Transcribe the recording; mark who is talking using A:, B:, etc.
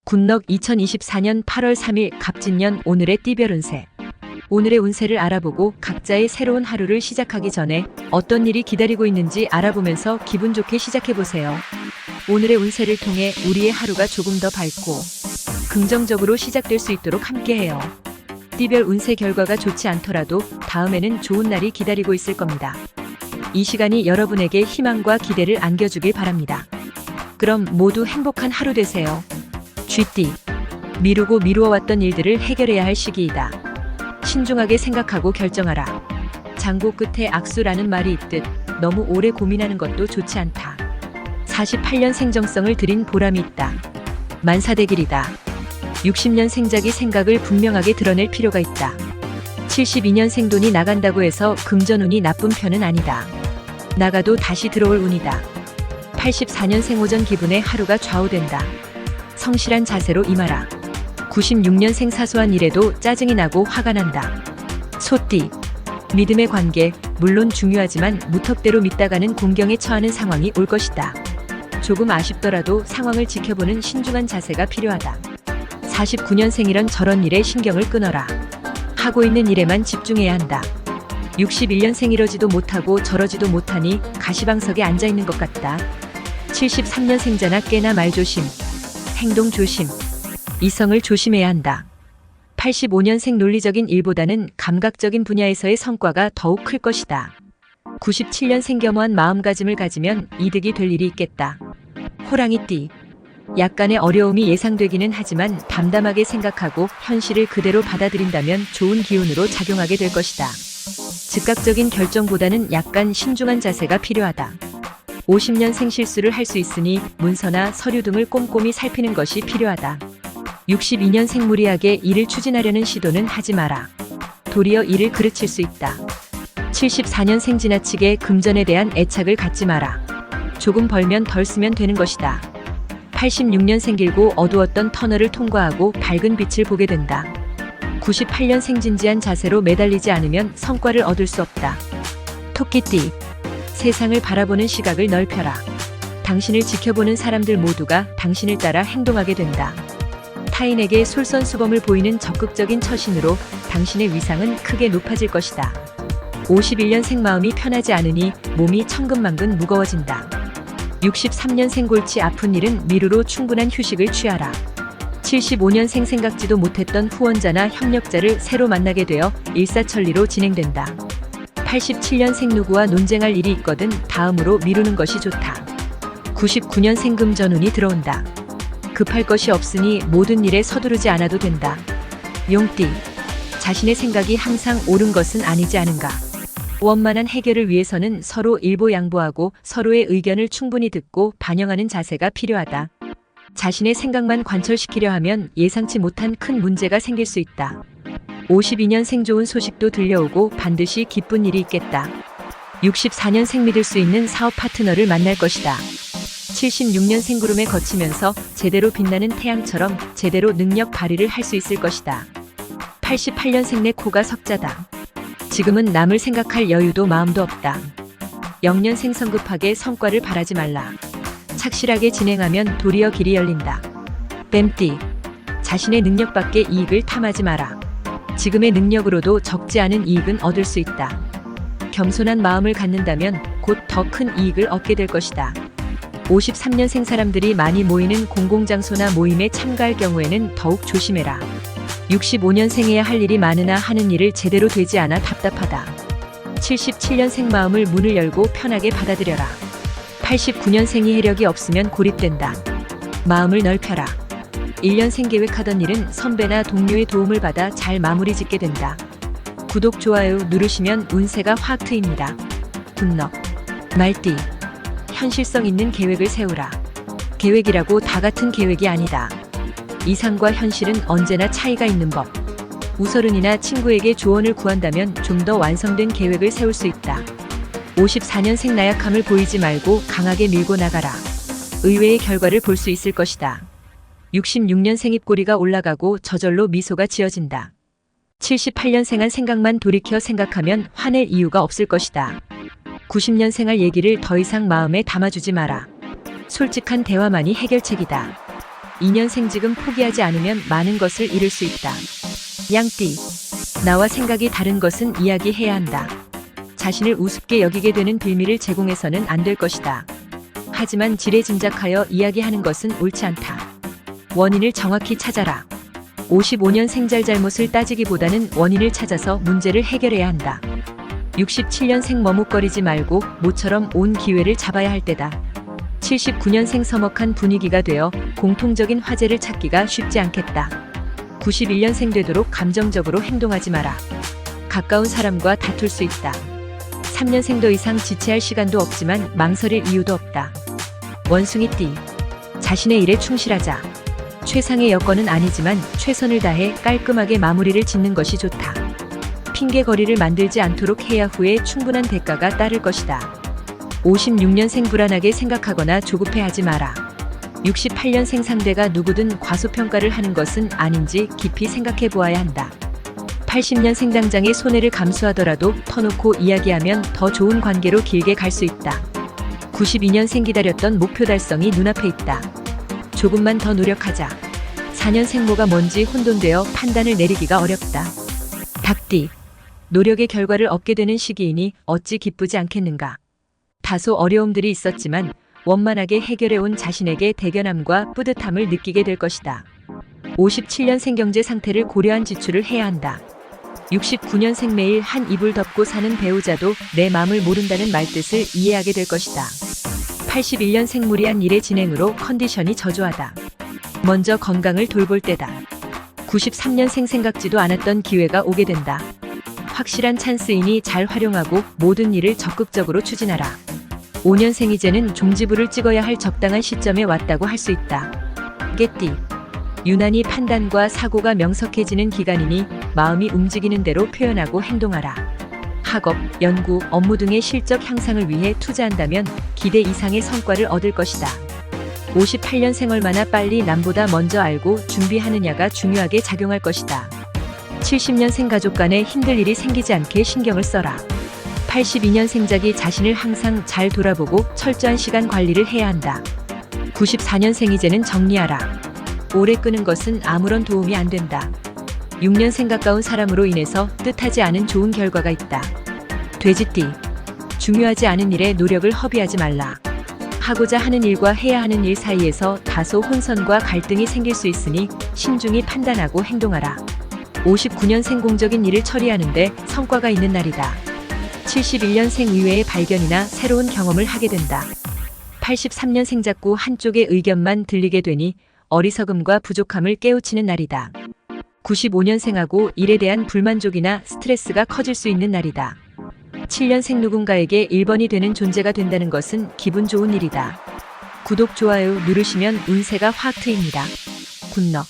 A: 굿넉 2024년 8월 3일 갑진년 오늘의 띠별 운세. 오늘의 운세를 알아보고 각자의 새로운 하루를 시작하기 전에 어떤 일이 기다리고 있는지 알아보면서 기분 좋게 시작해보세요. 오늘의 운세를 통해 우리의 하루가 조금 더 밝고 긍정적으로 시작될 수 있도록 함께해요. 띠별 운세 결과가 좋지 않더라도 다음에는 좋은 날이 기다리고 있을 겁니다. 이 시간이 여러분에게 희망과 기대를 안겨주길 바랍니다. 그럼 모두 행복한 하루 되세요. 쥐띠. 미루고 미루어왔던 일들을 해결해야 할 시기이다. 신중하게 생각하고 결정하라. 장고 끝에 악수라는 말이 있듯 너무 오래 고민하는 것도 좋지 않다. 48년 생정성을 들인 보람이 있다. 만사대길이다. 60년 생작이 생각을 분명하게 드러낼 필요가 있다. 72년 생돈이 나간다고 해서 금전운이 나쁜 편은 아니다. 나가도 다시 들어올 운이다. 84년 생오전 기분에 하루가 좌우된다. 성실한 자세로 임하라. 96년생 사소한 일에도 짜증이 나고 화가 난다. 소띠. 믿음의 관계, 물론 중요하지만 무턱대로 믿다가는 공경에 처하는 상황이 올 것이다. 조금 아쉽더라도 상황을 지켜보는 신중한 자세가 필요하다. 49년생이란 저런 일에 신경을 끊어라. 하고 있는 일에만 집중해야 한다. 61년생 이러지도 못하고 저러지도 못하니 가시방석에 앉아있는 것 같다. 73년생자나 꽤나 말조심. 행동 조심. 이성을 조심해야 한다. 85년생 논리적인 일보다는 감각적인 분야에서의 성과가 더욱 클 것이다. 97년생 겸허한 마음가짐을 가지면 이득이 될 일이 있겠다. 호랑이띠. 약간의 어려움이 예상되기는 하지만 담담하게 생각하고 현실을 그대로 받아들인다면 좋은 기운으로 작용하게 될 것이다. 즉각적인 결정보다는 약간 신중한 자세가 필요하다. 50년생 실수를 할 수 있으니 문서나 서류 등을 꼼꼼히 살피는 것이 필요하다. 62년생 무리하게 일을 추진하려는 시도는 하지 마라. 도리어 일을 그르칠 수 있다. 74년생 지나치게 금전에 대한 애착을 갖지 마라. 조금 벌면 덜 쓰면 되는 것이다. 86년생 길고 어두웠던 터널을 통과하고 밝은 빛을 보게 된다. 98년생 진지한 자세로 매달리지 않으면 성과를 얻을 수 없다. 토끼띠. 세상을 바라보는 시각을 넓혀라. 당신을 지켜보는 사람들 모두가 당신을 따라 행동하게 된다. 타인에게 솔선수범을 보이는 적극적인 처신으로 당신의 위상은 크게 높아질 것이다. 51년생 마음이 편하지 않으니 몸이 천근만근 무거워진다. 63년생 골치 아픈 일은 미루로 충분한 휴식을 취하라. 75년생 생각지도 못했던 후원자나 협력자를 새로 만나게 되어 일사천리로 진행된다. 87년생 누구와 논쟁할 일이 있거든 다음으로 미루는 것이 좋다. 99년생 금전운이 들어온다. 급할 것이 없으니 모든 일에 서두르지 않아도 된다. 용띠. 자신의 생각이 항상 옳은 것은 아니지 않은가. 원만한 해결을 위해서는 서로 일보양보하고 서로의 의견을 충분히 듣고 반영하는 자세가 필요하다. 자신의 생각만 관철시키려 하면 예상치 못한 큰 문제가 생길 수 있다. 52년생 좋은 소식도 들려오고 반드시 기쁜 일이 있겠다. 64년생 믿을 수 있는 사업 파트너를 만날 것이다. 76년생 구름에 거치면서 제대로 빛나는 태양처럼 제대로 능력 발휘를 할 수 있을 것이다. 88년생 내 코가 석자다. 지금은 남을 생각할 여유도 마음도 없다. 0년생 성급하게 성과를 바라지 말라. 착실하게 진행하면 도리어 길이 열린다. 뱀띠. 자신의 능력밖에 이익을 탐하지 마라. 지금의 능력으로도 적지 않은 이익은 얻을 수 있다. 겸손한 마음을 갖는다면 곧 더 큰 이익을 얻게 될 것이다. 53년생 사람들이 많이 모이는 공공장소나 모임에 참가할 경우에는 더욱 조심해라. 65년생에야 할 일이 많으나 하는 일을 제대로 되지 않아 답답하다. 77년생 마음을 문을 열고 편하게 받아들여라. 89년생이 해력이 없으면 고립된다. 마음을 넓혀라. 1년생 계획하던 일은 선배나 동료의 도움을 받아 잘 마무리 짓게 된다. 구독, 좋아요 누르시면 운세가 확 트입니다. 굿넉. 말띠. 현실성 있는 계획을 세우라. 계획이라고 다 같은 계획이 아니다. 이상과 현실은 언제나 차이가 있는 법. 우서른이나 친구에게 조언을 구한다면 좀 더 완성된 계획을 세울 수 있다. 54년생 나약함을 보이지 말고 강하게 밀고 나가라. 의외의 결과를 볼 수 있을 것이다. 66년생 입꼬리가 올라가고 저절로 미소가 지어진다. 78년생한 생각만 돌이켜 생각하면 화낼 이유가 없을 것이다. 90년생 할 얘기를 더 이상 마음에 담아주지 마라. 솔직한 대화만이 해결책이다. 2년생 지금 포기하지 않으면 많은 것을 잃을 수 있다. 양띠. 나와 생각이 다른 것은 이야기해야 한다. 자신을 우습게 여기게 되는 빌미를 제공해서는 안 될 것이다. 하지만 지레짐작하여 이야기하는 것은 옳지 않다. 원인을 정확히 찾아라. 55년생 잘잘못을 따지기보다는 원인을 찾아서 문제를 해결해야 한다. 67년생 머뭇거리지 말고 모처럼 온 기회를 잡아야 할 때다. 79년생 서먹한 분위기가 되어 공통적인 화제를 찾기가 쉽지 않겠다. 91년생 되도록 감정적으로 행동하지 마라. 가까운 사람과 다툴 수 있다. 3년생 더 이상 지체할 시간도 없지만 망설일 이유도 없다. 원숭이띠. 자신의 일에 충실하자. 최상의 여건은 아니지만 최선을 다해 깔끔하게 마무리를 짓는 것이 좋다. 핑계거리를 만들지 않도록 해야 후에 충분한 대가가 따를 것이다. 56년생 불안하게 생각하거나 조급해하지 마라. 68년생 상대가 누구든 과소평가를 하는 것은 아닌지 깊이 생각해 보아야 한다. 80년생 당장의 손해를 감수하더라도 터놓고 이야기하면 더 좋은 관계로 길게 갈 수 있다. 92년생 기다렸던 목표 달성이 눈앞에 있다. 조금만 더 노력하자. 4년생 뭐가 뭔지 혼돈되어 판단을 내리기가 어렵다. 닭띠. 노력의 결과를 얻게 되는 시기이니 어찌 기쁘지 않겠는가. 다소 어려움들이 있었지만 원만하게 해결해온 자신에게 대견함과 뿌듯함을 느끼게 될 것이다. 57년생 경제 상태를 고려한 지출을 해야 한다. 69년생 매일 한 이불 덮고 사는 배우자도 내 마음을 모른다는 말뜻을 이해하게 될 것이다. 81년생 무리한 일의 진행으로 컨디션이 저조하다. 먼저 건강을 돌볼 때다. 93년생 생각지도 않았던 기회가 오게 된다. 확실한 찬스이니 잘 활용하고 모든 일을 적극적으로 추진하라. 5년생 이제는 종지부를 찍어야 할 적당한 시점에 왔다고 할 수 있다. 개띠. 유난히 판단과 사고가 명석해지는 기간이니 마음이 움직이는 대로 표현하고 행동하라. 학업, 연구, 업무 등의 실적 향상을 위해 투자한다면 기대 이상의 성과를 얻을 것이다. 58년생 얼마나 빨리 남보다 먼저 알고 준비하느냐가 중요하게 작용할 것이다. 70년생 가족 간에 힘들 일이 생기지 않게 신경을 써라. 82년생작이 자신을 항상 잘 돌아보고 철저한 시간 관리를 해야 한다. 94년생 이제는 정리하라. 오래 끄는 것은 아무런 도움이 안 된다. 6년생 가까운 사람으로 인해서 뜻하지 않은 좋은 결과가 있다. 돼지띠. 중요하지 않은 일에 노력을 허비하지 말라. 하고자 하는 일과 해야 하는 일 사이에서 다소 혼선과 갈등이 생길 수 있으니 신중히 판단하고 행동하라. 59년생 공적인 일을 처리하는데 성과가 있는 날이다. 71년생 의외의 발견이나 새로운 경험을 하게 된다. 83년생 자꾸 한쪽의 의견만 들리게 되니 어리석음과 부족함을 깨우치는 날이다. 95년생하고 일에 대한 불만족이나 스트레스가 커질 수 있는 날이다. 7년생 누군가에게 1번이 되는 존재가 된다는 것은 기분 좋은 일이다. 구독, 좋아요 누르시면 운세가 확 트입니다. 굿럭.